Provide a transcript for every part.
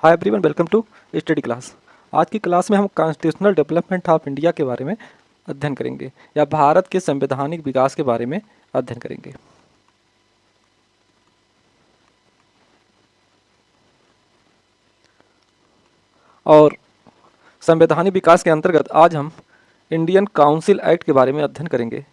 Hi everyone, welcome to study class. आज की class में हम कॉन्स्टिट्यूशनल डेवलपमेंट ऑफ इंडिया के बारे में अध्ययन करेंगे या भारत के संवैधानिक विकास के बारे में अध्ययन करेंगे। और संवैधानिक विकास के अंतर्गत आज हम इंडियन काउंसिल एक्ट के बारे में अध्ययन करेंगे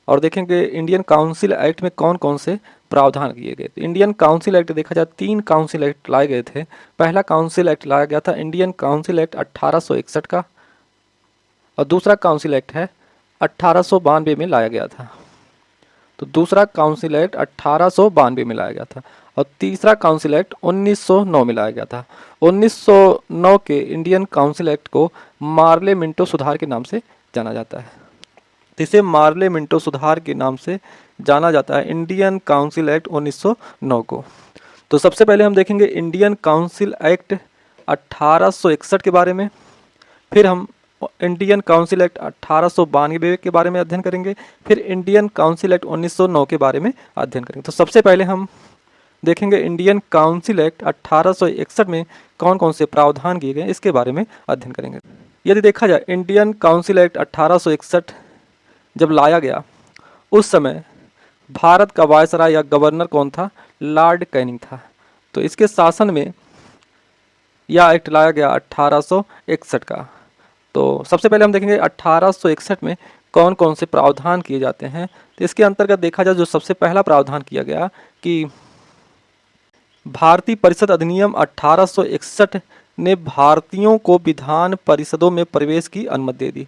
और देखेंगे इंडियन काउंसिल एक्ट में कौन कौन से प्रावधान किए गए। तो इंडियन काउंसिल एक्ट देखा जाए 3 काउंसिल एक्ट लाए गए थे। पहला काउंसिल एक्ट लाया गया था इंडियन काउंसिल एक्ट 1861 का, और दूसरा काउंसिल एक्ट है 1892 में लाया गया था। तो दूसरा काउंसिल एक्ट 1892 में लाया गया था और तीसरा काउंसिल एक्ट 1909 में लाया गया था। 1909 के इंडियन काउंसिल एक्ट को मार्ले मिंटो सुधार के नाम से जाना जाता है। इसे मार्ले मिंटो सुधार के नाम से जाना जाता है इंडियन काउंसिल एक्ट 1909 को। तो सबसे पहले हम देखेंगे इंडियन काउंसिल एक्ट 1861 के बारे में, फिर हम इंडियन काउंसिल एक्ट 1892 के बारे में अध्ययन करेंगे, फिर इंडियन काउंसिल एक्ट 1909 के बारे में अध्ययन करेंगे। तो सबसे पहले हम देखेंगे इंडियन काउंसिल एक्ट 1861 में कौन कौन से प्रावधान किए गए, इसके बारे में अध्ययन करेंगे। यदि देखा जाए इंडियन काउंसिल एक्ट 1861 जब लाया गया उस समय भारत का वायसराय या गवर्नर कौन था? लॉर्ड कैनिंग था। तो इसके शासन में यह एक्ट लाया गया 1861 का। तो सबसे पहले हम देखेंगे 1861 में कौन कौन से प्रावधान किए जाते हैं। तो इसके अंतर्गत देखा जाए जो सबसे पहला प्रावधान किया गया कि भारतीय परिषद अधिनियम 1861 ने भारतीयों को विधान परिषदों में प्रवेश की अनुमति दे दी।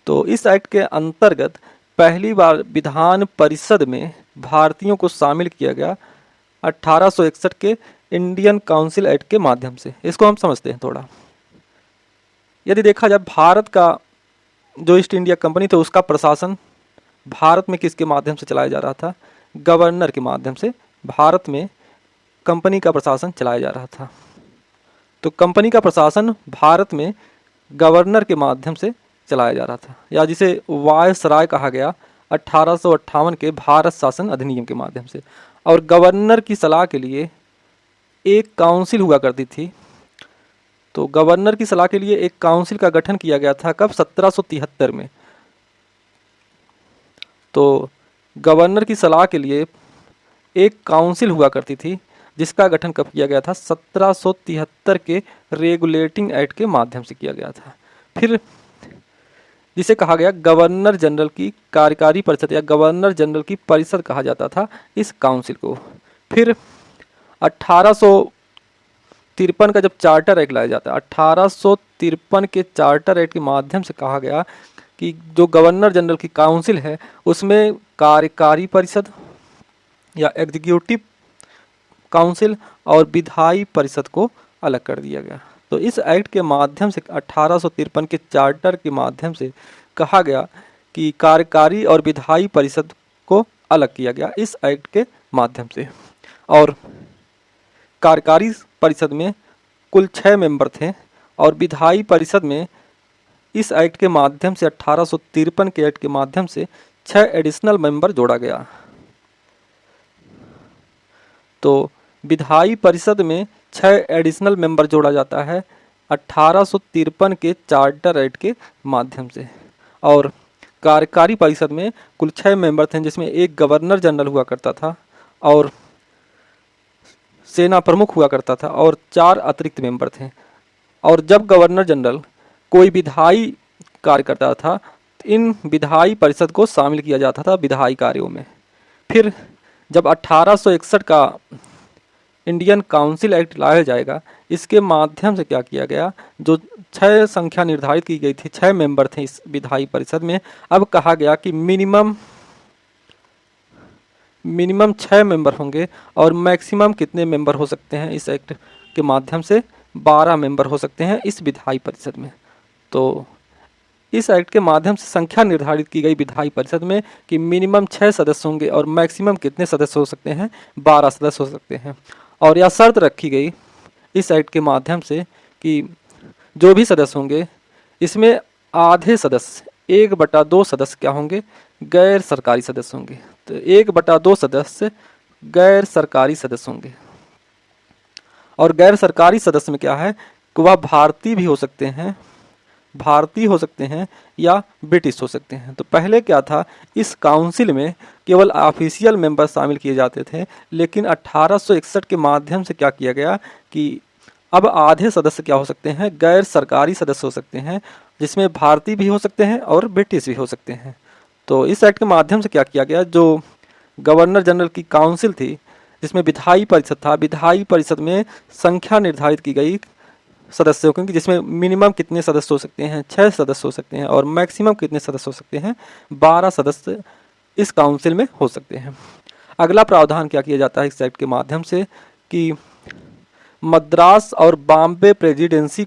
तो इस एक्ट के अंतर्गत पहली बार विधान परिषद में भारतीयों को शामिल किया गया 1861 के इंडियन काउंसिल एक्ट के माध्यम से। इसको हम समझते हैं थोड़ा। यदि देखा जाए भारत का जो ईस्ट इंडिया कंपनी था उसका प्रशासन भारत में किसके माध्यम से चलाया जा रहा था? गवर्नर के माध्यम से भारत में कंपनी का प्रशासन चलाया जा रहा था। तो कंपनी का प्रशासन भारत में गवर्नर के माध्यम से चलाया जा रहा था, या जिसे वायसराय कहा गया 1858 के भारत शासन अधिनियम के माध्यम से। और गवर्नर की सलाह के लिए एक काउंसिल हुआ करती थी। तो गवर्नर की सलाह के लिए एक काउंसिल का गठन किया गया था कब? 1773 में। तो गवर्नर की सलाह के लिए एक काउंसिल हुआ करती थी जिसका गठन कब किया गया था? 1773 के रेगुलेटिंग एक्ट के माध्यम से किया गया था। फिर जिसे कहा गया गवर्नर जनरल की कार्यकारी परिषद या गवर्नर जनरल की परिषद कहा जाता था इस काउंसिल को। फिर 1853 का जब चार्टर एक्ट लाया जाता है, 1853 के चार्टर एक्ट के माध्यम से कहा गया कि जो गवर्नर जनरल की काउंसिल है उसमें कार्यकारी परिषद या एग्जीक्यूटिव काउंसिल और विधायी परिषद को अलग कर दिया गया। तो इस एक्ट के माध्यम से 1853 के चार्टर के माध्यम से कहा गया कि कार्यकारी और विधायी परिषद को अलग किया गया इस एक्ट के माध्यम से। और कार्यकारी परिषद में कुल 6 मेंबर थे और विधायी परिषद में इस एक्ट के माध्यम से 1853 के एक्ट के माध्यम से 6 एडिशनल मेंबर जोड़ा गया। तो विधायी परिषद में 6 एडिशनल मेंबर जोड़ा जाता है 1853 के चार्टर एक्ट के माध्यम से। और कार्यकारी परिषद में कुल 6 मेंबर थे जिसमें एक गवर्नर जनरल हुआ करता था और सेना प्रमुख हुआ करता था और 4 अतिरिक्त मेंबर थे। और जब गवर्नर जनरल कोई विधायी कार्य करता था इन विधायी परिषद को शामिल किया जाता था विधायी कार्यों में। फिर जब 1861 का इंडियन काउंसिल एक्ट लाया जाएगा इसके माध्यम से क्या किया गया, जो 6 संख्या निर्धारित की गई थी, 6 मेंबर थे इस विधायी परिषद में, अब कहा गया कि मिनिमम 6 मेंबर होंगे और मैक्सिमम कितने मेंबर हो सकते हैं इस एक्ट के माध्यम से? 12 मेंबर हो सकते हैं इस विधायी परिषद में। तो इस एक्ट के माध्यम से संख्या निर्धारित की गई विधायी परिषद में कि मिनिमम 6 सदस्य होंगे और मैक्सिमम कितने सदस्य हो सकते हैं? 12 सदस्य हो सकते हैं। और यह शर्त रखी गई इस एक्ट के माध्यम से कि जो भी सदस्य होंगे इसमें आधे सदस्य 1/2 सदस्य क्या होंगे? गैर सरकारी सदस्य होंगे। तो 1/2 सदस्य गैर सरकारी सदस्य होंगे। और गैर सरकारी सदस्य में क्या है कि वह भारतीय हो सकते हैं या ब्रिटिश हो सकते हैं। तो पहले क्या था, इस काउंसिल में केवल ऑफिशियल मेंबर शामिल किए जाते थे, लेकिन 1861 के माध्यम से क्या किया गया कि अब आधे सदस्य क्या हो सकते हैं, गैर सरकारी सदस्य हो सकते हैं, जिसमें भारतीय भी हो सकते हैं और ब्रिटिश भी हो सकते हैं। तो इस एक्ट के माध्यम से क्या किया गया, जो गवर्नर जनरल की काउंसिल थी जिसमें विधायी परिषद था, विधायी परिषद में संख्या निर्धारित की गई सदस्यों की, जिसमें मिनिमम कितने सदस्य हो सकते हैं, 6 सदस्य हो सकते हैं, और मैक्सिमम कितने सदस्य हो सकते हैं, 12 सदस्य इस काउंसिल में हो सकते हैं। अगला प्रावधान क्या किया जाता है इस एक्ट के माध्यम से कि मद्रास और बॉम्बे प्रेसिडेंसियों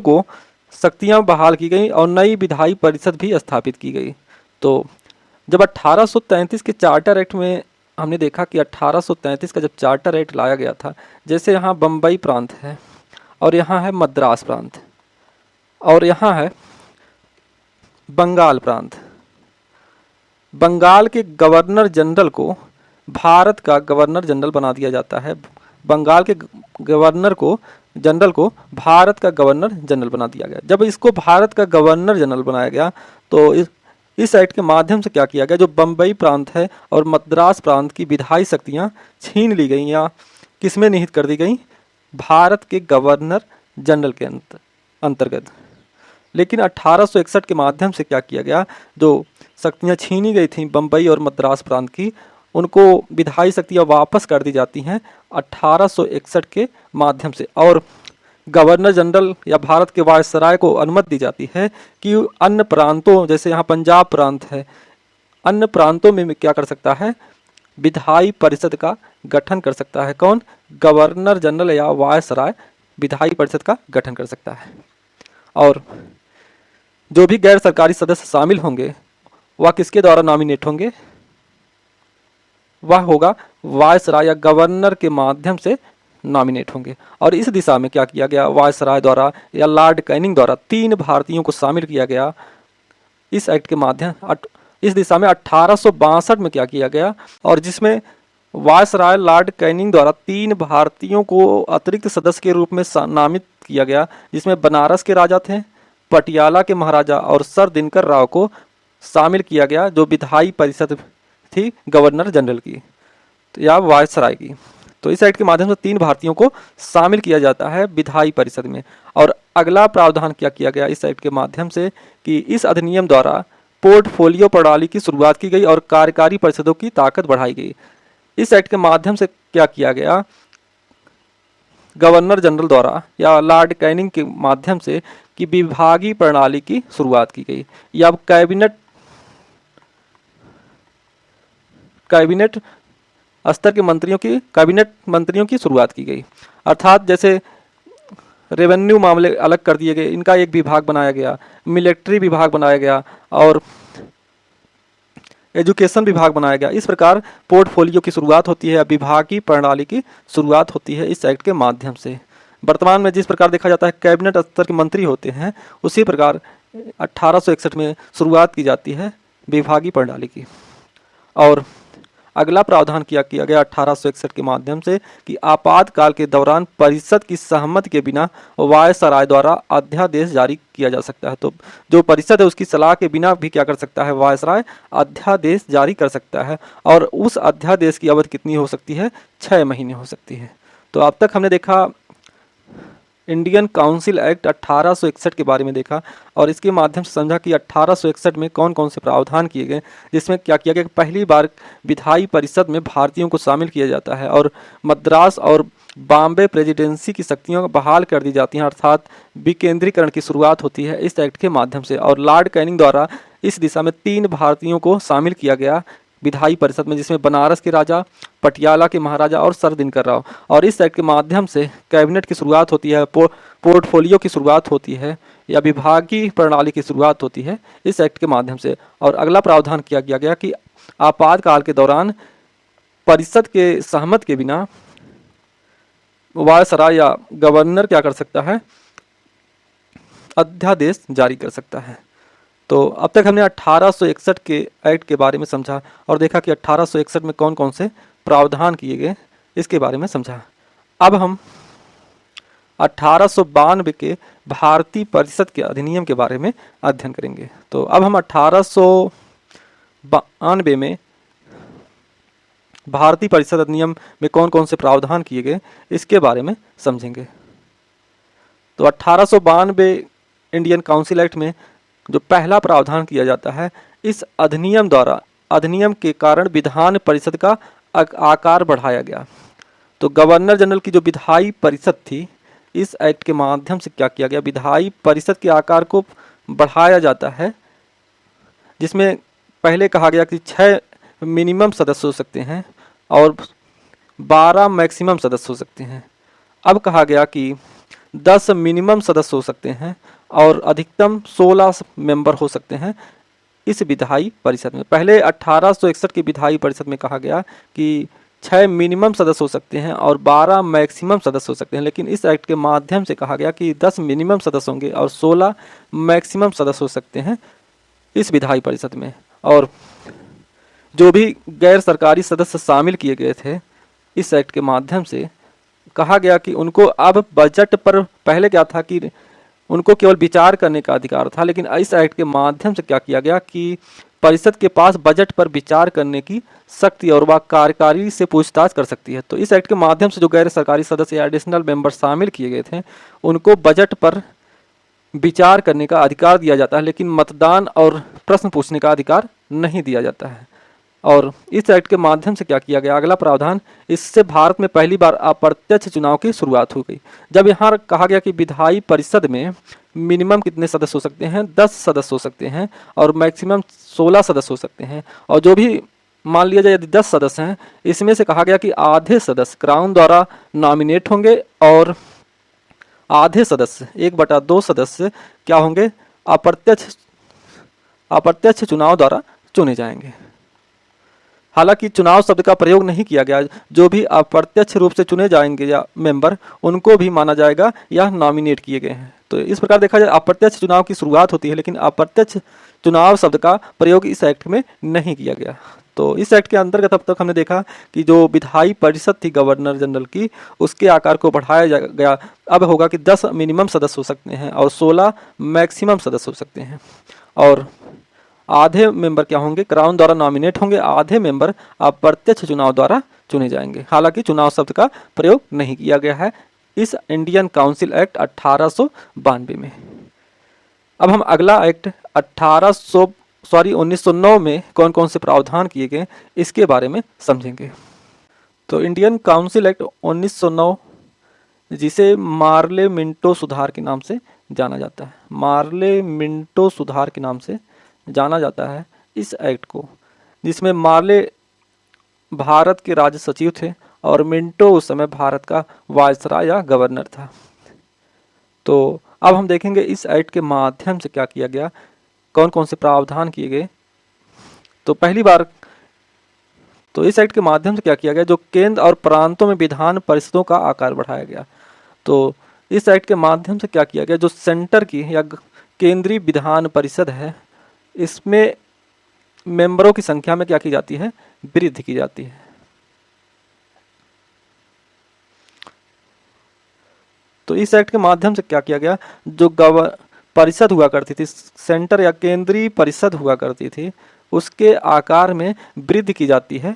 को शक्तियां बहाल की गई और नई विधायी परिषद भी स्थापित की गई। तो जब 1833 के चार्टर एक्ट में हमने देखा कि 1833 का जब चार्टर एक्ट लाया गया था, जैसे यहाँ बम्बई प्रांत है और यहाँ है मद्रास प्रांत और यहाँ है बंगाल प्रांत। बंगाल के गवर्नर जनरल को भारत का गवर्नर जनरल बना दिया जाता है, बंगाल के गवर्नर को जनरल को भारत का गवर्नर जनरल बना दिया गया। जब इसको भारत का गवर्नर जनरल बनाया गया तो इस एक्ट के माध्यम से क्या किया गया, जो बम्बई प्रांत है और मद्रास प्रांत की विधायी शक्तियां छीन ली गई या किसमें निहित कर दी गई, भारत के गवर्नर जनरल के अंतर्गत। लेकिन 1861 के माध्यम से क्या किया गया, जो शक्तियां छीनी गई थीं बम्बई और मद्रास प्रांत की, उनको विधायी शक्तियां वापस कर दी जाती हैं 1861 के माध्यम से, और गवर्नर जनरल या भारत के वायसराय को अनुमति दी जाती है कि अन्य प्रांतों, जैसे यहाँ पंजाब प्रांत है, अन्य प्रांतों में क्या कर सकता है, विधायी परिषद का गठन कर सकता है। कौन, गवर्नर जनरल या वायसराय विधायी परिषद का गठन कर सकता है। और जो भी गैर सरकारी सदस्य शामिल होंगे वह किसके द्वारा नॉमिनेट होंगे, वह होगा वायसराय या गवर्नर के माध्यम से नॉमिनेट होंगे। और इस दिशा में क्या किया गया, वायसराय द्वारा या लॉर्ड कैनिंग द्वारा 3 भारतीयों को शामिल किया गया इस एक्ट के माध्यम। इस दिशा में 1862 में क्या किया गया, और जिसमें वायसराय लॉर्ड कैनिंग द्वारा 3 भारतीयों को अतिरिक्त सदस्य के रूप में नामित किया गया, जिसमें बनारस के राजा थे, पटियाला के महाराजा और सर दिनकर राव को शामिल किया गया, जो विधायी परिषद थी गवर्नर जनरल की या वायसराय की। तो इस एक्ट के माध्यम से 3 भारतीयों को शामिल किया जाता है विधायी परिषद में। और अगला प्रावधान क्या किया गया इस एक्ट के माध्यम से कि इस अधिनियम द्वारा पोर्टफोलियो प्रणाली की शुरुआत की गई और कार्यकारी परिषदों की ताकत बढ़ाई गई। इस एक्ट के माध्यम से क्या किया गया, गवर्नर जनरल द्वारा या लॉर्ड कैनिंग के माध्यम से कि विभागीय प्रणाली की शुरुआत की गई, या कैबिनेट स्तर के कैबिनेट मंत्रियों की शुरुआत की गई। अर्थात जैसे रेवेन्यू मामले अलग कर दिए गए, इनका एक विभाग बनाया गया, मिलिट्री विभाग बनाया गया और एजुकेशन विभाग बनाया गया। इस प्रकार पोर्टफोलियो की शुरुआत होती है, विभागीय प्रणाली की शुरुआत होती है इस एक्ट के माध्यम से। वर्तमान में जिस प्रकार देखा जाता है कैबिनेट स्तर के मंत्री होते हैं, उसी प्रकार 1861 में शुरुआत की जाती है विभागीय प्रणाली की। और अगला प्रावधान किया गया 1861 के माध्यम से कि आपातकाल के दौरान परिषद की सहमति के बिना वायसराय द्वारा अध्यादेश जारी किया जा सकता है। तो जो परिषद है उसकी सलाह के बिना भी क्या कर सकता है, वायसराय अध्यादेश जारी कर सकता है, और उस अध्यादेश की अवधि कितनी हो सकती है, 6 महीने हो सकती है। तो अब तक हमने देखा इंडियन काउंसिल एक्ट 1861 के बारे में देखा, और इसके माध्यम से समझा कि 1861 में कौन कौन से प्रावधान किए गए, जिसमें क्या किया गया, पहली बार विधायी परिषद में भारतीयों को शामिल किया जाता है और मद्रास और बॉम्बे प्रेसिडेंसी की शक्तियों को बहाल कर दी जाती हैं, अर्थात विकेंद्रीकरण की शुरुआत होती है इस एक्ट के माध्यम से। और लॉर्ड कैनिंग द्वारा इस दिशा में 3 भारतीयों को शामिल किया गया विधायी परिषद में, जिसमें बनारस के राजा, पटियाला के महाराजा और सर दिनकर राव। और इस एक्ट के माध्यम से कैबिनेट की शुरुआत होती है, पोर्टफोलियो की शुरुआत होती है या विभागीय प्रणाली की शुरुआत होती है इस एक्ट के माध्यम से। और अगला प्रावधान किया गया कि आपातकाल के दौरान परिषद के सहमति के बिना वायसराय या गवर्नर क्या कर सकता है, अध्यादेश जारी कर सकता है। तो अब तक हमने 1861 के एक्ट के बारे में समझा और देखा कि 1861 में कौन कौन से प्रावधान किए गए इसके बारे में समझा। अब हम 1892 के भारतीय परिषद के अधिनियम के बारे में अध्ययन करेंगे। तो अब हम 1892 में भारतीय परिषद अधिनियम में कौन कौन से प्रावधान किए गए इसके बारे में समझेंगे। तो 1892 इंडियन काउंसिल एक्ट में जो पहला प्रावधान किया जाता है, इस अधिनियम द्वारा, अधिनियम के कारण विधान परिषद का आकार बढ़ाया गया। तो गवर्नर जनरल की जो विधायी परिषद थी, इस एक्ट के माध्यम से क्या किया गया, विधायी परिषद के आकार को बढ़ाया जाता है, जिसमें पहले कहा गया कि 6 मिनिमम सदस्य हो सकते हैं और 12 मैक्सिमम सदस्य हो सकते हैं। अब कहा गया कि 10 मिनिमम सदस्य हो सकते हैं और अधिकतम 16 मेंबर हो सकते हैं इस विधायी परिषद में। पहले 1861 की विधायी परिषद में कहा गया कि 6 मिनिमम सदस्य हो सकते हैं और 12 मैक्सिमम सदस्य हो सकते हैं, लेकिन इस एक्ट के माध्यम से कहा गया कि 10 मिनिमम सदस्य होंगे और 16 मैक्सिमम सदस्य हो सकते हैं इस विधायी परिषद में। और जो भी गैर सरकारी सदस्य शामिल किए गए थे इस एक्ट के माध्यम से, कहा गया कि उनको अब बजट पर, पहले क्या था कि उनको केवल विचार करने का अधिकार था, लेकिन इस एक्ट के माध्यम से क्या किया गया कि परिषद के पास बजट पर विचार करने की शक्ति और वह कार्यकारी से पूछताछ कर सकती है। तो इस एक्ट के माध्यम से जो गैर सरकारी सदस्य या एडिशनल मेंबर शामिल किए गए थे, उनको बजट पर विचार करने का अधिकार दिया जाता है, लेकिन मतदान और प्रश्न पूछने का अधिकार नहीं दिया जाता है। और इस एक्ट के माध्यम से क्या किया गया, अगला प्रावधान, इससे भारत में पहली बार अप्रत्यक्ष चुनाव की शुरुआत हो गई। जब यहाँ कहा गया कि विधायी परिषद में मिनिमम कितने सदस्य हो सकते हैं, 10 सदस्य हो सकते हैं और मैक्सिमम 16 सदस्य हो सकते हैं। और जो भी मान लिया जाए यदि 10 सदस्य हैं, इसमें से कहा गया कि आधे सदस्य क्राउन द्वारा नॉमिनेट होंगे और आधे सदस्य 1/2 सदस्य क्या होंगे, अप्रत्यक्ष चुनाव द्वारा चुने जाएंगे। हालांकि चुनाव शब्द का प्रयोग नहीं किया गया, जो भी अप्रत्यक्ष रूप से चुने जाएंगे या मेंबर, उनको भी माना जाएगा या नॉमिनेट किए गए हैं। तो इस प्रकार देखा जाए अप्रत्यक्ष चुनाव की शुरुआत होती है, लेकिन अप्रत्यक्ष चुनाव शब्द का प्रयोग इस एक्ट में नहीं किया गया। तो इस एक्ट के अंतर्गत अब तक हमने देखा कि जो विधायी परिषद थी गवर्नर जनरल की, उसके आकार को बढ़ाया गया। अब होगा कि 10 मिनिमम सदस्य हो सकते हैं और 16 मैक्सिमम सदस्य हो सकते हैं। और आधे मेंबर क्या होंगे, क्राउन द्वारा नॉमिनेट होंगे, आधे मेंबर अप्रत्यक्ष चुनाव द्वारा चुने जाएंगे। हालांकि चुनाव शब्द का प्रयोग नहीं किया गया है इस इंडियन काउंसिल एक्ट 1892 में। अब हम अगला एक्ट 1909 में कौन कौन से प्रावधान किए गए इसके बारे में समझेंगे। तो इंडियन काउंसिल एक्ट 1909, जिसे मार्ले मिंटो सुधार के नाम से जाना जाता है, मार्ले मिंटो सुधार के नाम से जाना जाता है इस एक्ट को, जिसमें मार्ले भारत के राज्य सचिव थे और मिंटो उस समय भारत का वायसराय या गवर्नर था। तो अब हम देखेंगे इस एक्ट के माध्यम से क्या किया गया, कौन कौन से प्रावधान किए गए। तो पहली बार तो इस एक्ट के माध्यम से क्या किया गया, जो केंद्र और प्रांतों में विधान परिषदों का आकार बढ़ाया गया। तो इस एक्ट के माध्यम से क्या किया गया, जो सेंटर की या केंद्रीय विधान परिषद है, इसमें मेंबरों की संख्या में क्या की जाती है, वृद्धि की जाती है। तो इस एक्ट के माध्यम से क्या किया गया, जो परिषद हुआ करती थी, सेंटर या केंद्रीय परिषद हुआ करती थी, उसके आकार में वृद्धि की जाती है।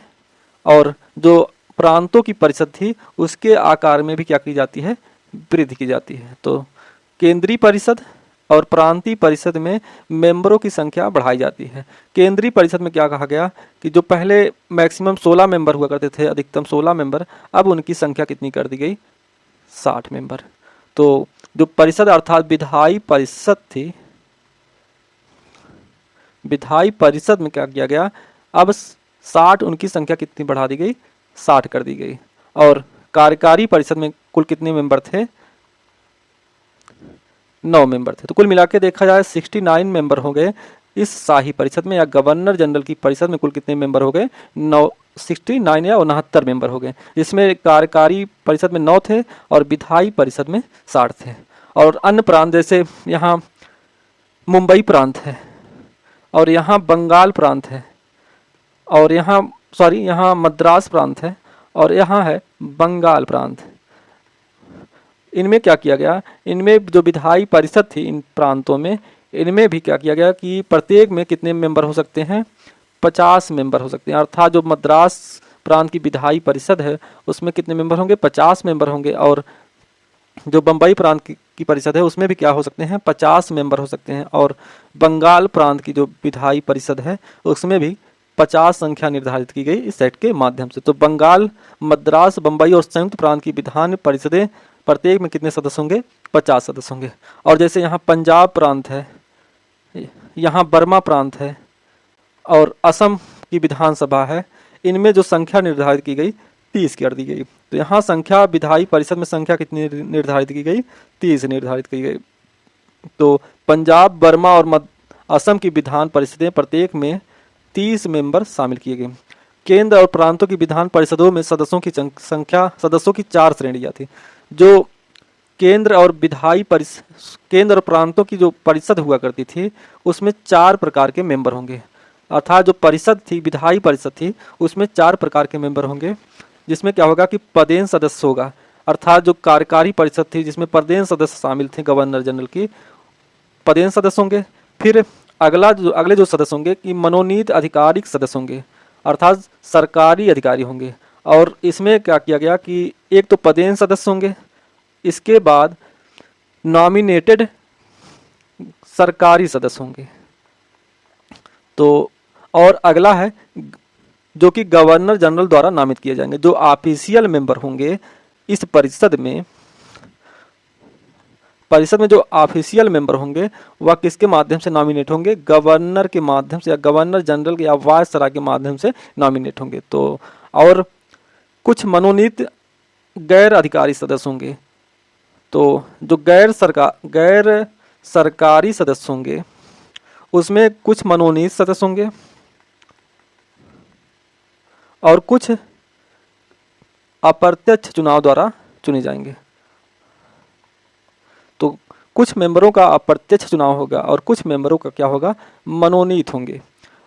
और जो प्रांतों की परिषद थी उसके आकार में भी क्या की जाती है, वृद्धि की जाती है। तो केंद्रीय परिषद और प्रांतीय परिषद में मेंबरों की संख्या बढ़ाई जाती है। केंद्रीय परिषद में क्या कहा गया कि जो पहले मैक्सिमम 16 मेंबर हुआ करते थे, अधिकतम 16 मेंबर, अब उनकी संख्या कितनी कर दी गई, 60 मेंबर। तो जो परिषद अर्थात विधायी परिषद थी, विधायी परिषद में क्या किया गया, अब 60 उनकी संख्या कितनी बढ़ा दी गई, 60 कर दी गई। और कार्यकारी परिषद में कुल कितने मेंबर थे, 9 मेंबर थे। तो कुल मिला के देखा जाए 69 मेंबर हो गए इस शाही परिषद में, या गवर्नर जनरल की परिषद में कुल कितने मेंबर हो गए, 69 या 69 मेंबर हो गए, जिसमें कार्यकारी परिषद में 9 थे और विधायी परिषद में 60 थे। और अन्य प्रांत जैसे यहाँ मुंबई प्रांत है और यहाँ बंगाल प्रांत है और यहाँ मद्रास प्रांत है और यहाँ है बंगाल प्रांत, इनमें क्या किया गया, इनमें जो विधायी परिषद थी इन प्रांतों में, इनमें भी क्या किया गया कि प्रत्येक में कितने मेंबर हो सकते हैं, 50 मेंबर हो सकते हैं। अर्थात जो मद्रास प्रांत की विधायी परिषद है उसमें कितने मेंबर होंगे, 50 मेंबर होंगे। और जो बम्बई प्रांत की परिषद है उसमें भी क्या हो सकते हैं, 50 मेंबर हो सकते हैं। और बंगाल प्रांत की जो विधायी परिषद है उसमें भी 50 संख्या निर्धारित की गई इस एक्ट के माध्यम से। तो बंगाल, मद्रास, बम्बई और संयुक्त प्रांत की विधान परिषदें प्रत्येक में कितने सदस्य होंगे, 50 सदस्य होंगे। और जैसे यहाँ पंजाब प्रांत है, यहाँ बर्मा प्रांत है और असम की विधानसभा है, इनमें जो संख्या निर्धारित की गई 30 कर दी गई। तो यहाँ संख्या विधायी परिषद में संख्या कितनी निर्धारित की गई, 30 निर्धारित की गई। तो पंजाब, बर्मा और असम की विधान परिषदें प्रत्येक में 30 मेंबर शामिल किए गए। केंद्र और प्रांतों की विधान परिषदों में सदस्यों की संख्या, सदस्यों की 4 श्रेणियां थी। जो केंद्र और विधायी केंद्र और प्रांतों की जो परिषद हुआ करती थी उसमें 4 प्रकार के मेंबर होंगे। अर्थात जो परिषद थी, विधायी परिषद थी, उसमें 4 प्रकार के मेंबर होंगे, जिसमें क्या होगा कि पदेन सदस्य होगा। अर्थात जो कार्यकारी परिषद थी जिसमें पदेन सदस्य शामिल थे गवर्नर जनरल की, पदेन सदस्य होंगे। फिर अगले जो सदस्य होंगे कि मनोनीत आधिकारिक सदस्य होंगे, अर्थात सरकारी अधिकारी होंगे। और इसमें क्या किया गया कि एक तो पदेन सदस्य होंगे, इसके बाद नॉमिनेटेड सरकारी सदस्य होंगे। तो और अगला है जो कि गवर्नर जनरल द्वारा नामित किए जाएंगे। जो ऑफिशियल मेंबर होंगे इस परिषद में जो ऑफिशियल मेंबर होंगे वह किसके माध्यम से नॉमिनेट होंगे, गवर्नर के माध्यम से या गवर्नर जनरल या वायसराय के माध्यम से नॉमिनेट होंगे। तो और कुछ मनोनीत गैर अधिकारी सदस्य होंगे। तो जो गैर सरकारी सदस्य होंगे उसमें कुछ मनोनीत सदस्य होंगे और कुछ अप्रत्यक्ष चुनाव द्वारा चुने जाएंगे। तो कुछ मेंबरों का अप्रत्यक्ष चुनाव होगा और कुछ मेंबरों का क्या होगा, मनोनीत होंगे।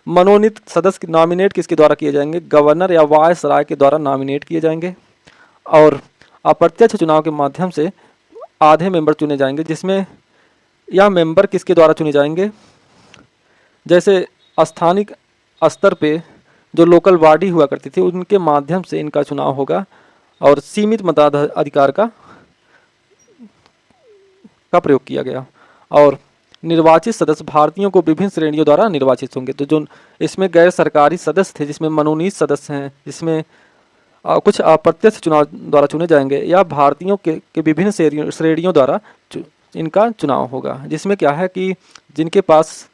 मनोनीत सदस्य नॉमिनेट किसके द्वारा किए जाएंगे, गवर्नर या वायसराय के द्वारा नॉमिनेट किए जाएंगे। और अप्रत्यक्ष चुनाव के माध्यम से आधे मेंबर चुने जाएंगे, जिसमें यह मेंबर किसके द्वारा चुने जाएंगे, जैसे स्थानीय स्तर पे जो लोकल बॉडी हुआ करती थी उनके माध्यम से इनका चुनाव होगा। और सीमित मताधिकार का प्रयोग किया गया। और निर्वाचित सदस्य भारतीयों को विभिन्न श्रेणियों द्वारा निर्वाचित होंगे। तो जो इसमें गैर सरकारी सदस्य थे, जिसमें मनोनीत सदस्य हैं, जिसमें कुछ अप्रत्यक्ष चुनाव द्वारा चुने जाएंगे, या भारतीयों के विभिन्न श्रेणियों द्वारा इनका चुनाव होगा। जिसमें क्या है कि जिनके पास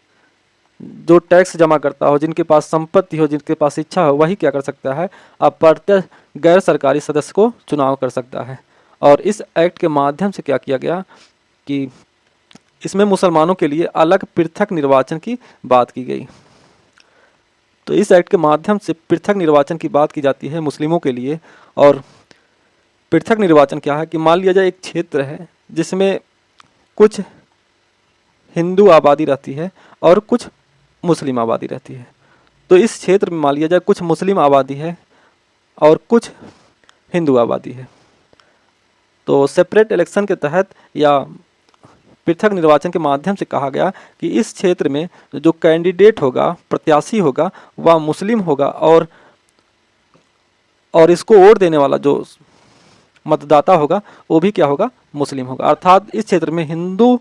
जो टैक्स जमा करता हो, जिनके पास संपत्ति हो, जिनके पास इच्छा हो, वही क्या कर सकता है, अप्रत्यक्ष गैर सरकारी सदस्य को चुनाव कर सकता है। और इस एक्ट के माध्यम से क्या किया गया कि इसमें मुसलमानों के लिए अलग पृथक निर्वाचन की बात की गई। तो इस एक्ट के माध्यम से पृथक निर्वाचन की बात की जाती है मुस्लिमों के लिए। और पृथक निर्वाचन क्या है कि मान लिया जाए एक क्षेत्र है जिसमें कुछ हिंदू आबादी रहती है और कुछ मुस्लिम आबादी रहती है। तो इस क्षेत्र में मान लिया जाए कुछ मुस्लिम आबादी है और कुछ हिंदू आबादी है। तो सेपरेट इलेक्शन के तहत या पृथक निर्वाचन के माध्यम से कहा गया कि इस क्षेत्र में जो कैंडिडेट होगा, प्रत्याशी होगा, वह मुस्लिम होगा और इसको वोट देने वाला जो मतदाता होगा वो भी क्या होगा, मुस्लिम होगा। अर्थात इस क्षेत्र में हिंदू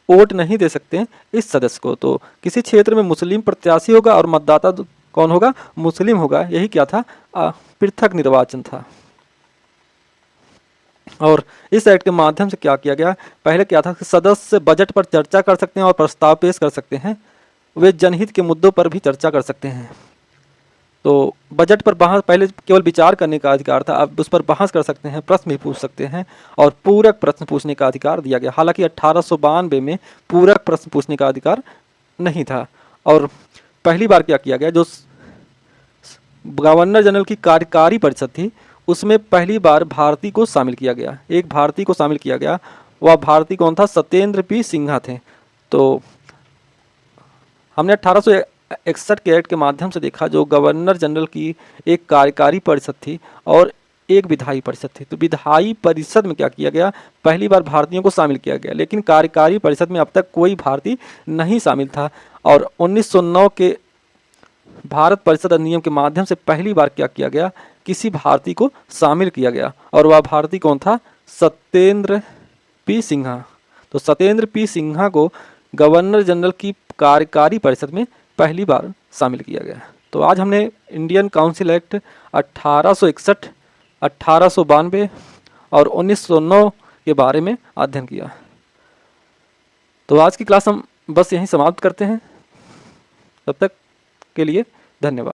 वोट नहीं दे सकते इस सदस्य को। तो किसी क्षेत्र में मुस्लिम प्रत्याशी होगा और मतदाता कौन होगा, मुस्लिम होगा। यही क्या था, पृथक निर्वाचन था। और इस एक्ट के माध्यम से क्या किया गया, पहले क्या था कि सदस्य बजट पर चर्चा कर सकते हैं और प्रस्ताव पेश कर सकते हैं। वे जनहित के मुद्दों पर भी चर्चा कर सकते हैं। तो बजट पर बहस, पहले केवल विचार करने का अधिकार था, अब उस पर बहस कर सकते हैं, प्रश्न भी पूछ सकते हैं और पूरक प्रश्न पूछने का अधिकार दिया गया। हालांकि 1892 में पूरक प्रश्न पूछने का अधिकार नहीं था। और पहली बार क्या किया गया, जो गवर्नर जनरल की कार्यकारी परिषद थी उसमें पहली बार भारतीय को शामिल किया गया। एक भारतीय को शामिल किया गया, वह भारतीय कौन था, सत्येंद्र पी सिन्हा थे। तो हमने 1861 के एक्ट के माध्यम से देखा जो गवर्नर जनरल की एक कार्यकारी परिषद थी और एक विधायी परिषद थी। तो विधायी परिषद में क्या किया गया, पहली बार भारतीयों को शामिल किया गया, लेकिन कार्यकारी परिषद में अब तक कोई भारतीय नहीं शामिल था। और 1909 के भारत परिषद अधिनियम के माध्यम से पहली बार क्या किया गया, किसी भारतीय को शामिल किया गया, और वह भारतीय कौन था, सत्येंद्र पी सिन्हा। तो सत्येंद्र पी सिन्हा को गवर्नर जनरल की कार्यकारी परिषद में पहली बार शामिल किया गया। तो आज हमने इंडियन काउंसिल एक्ट 1861, 1892 और 1909 के बारे में अध्ययन किया। तो आज की क्लास हम बस यहीं समाप्त करते हैं। तब तक के लिए धन्यवाद।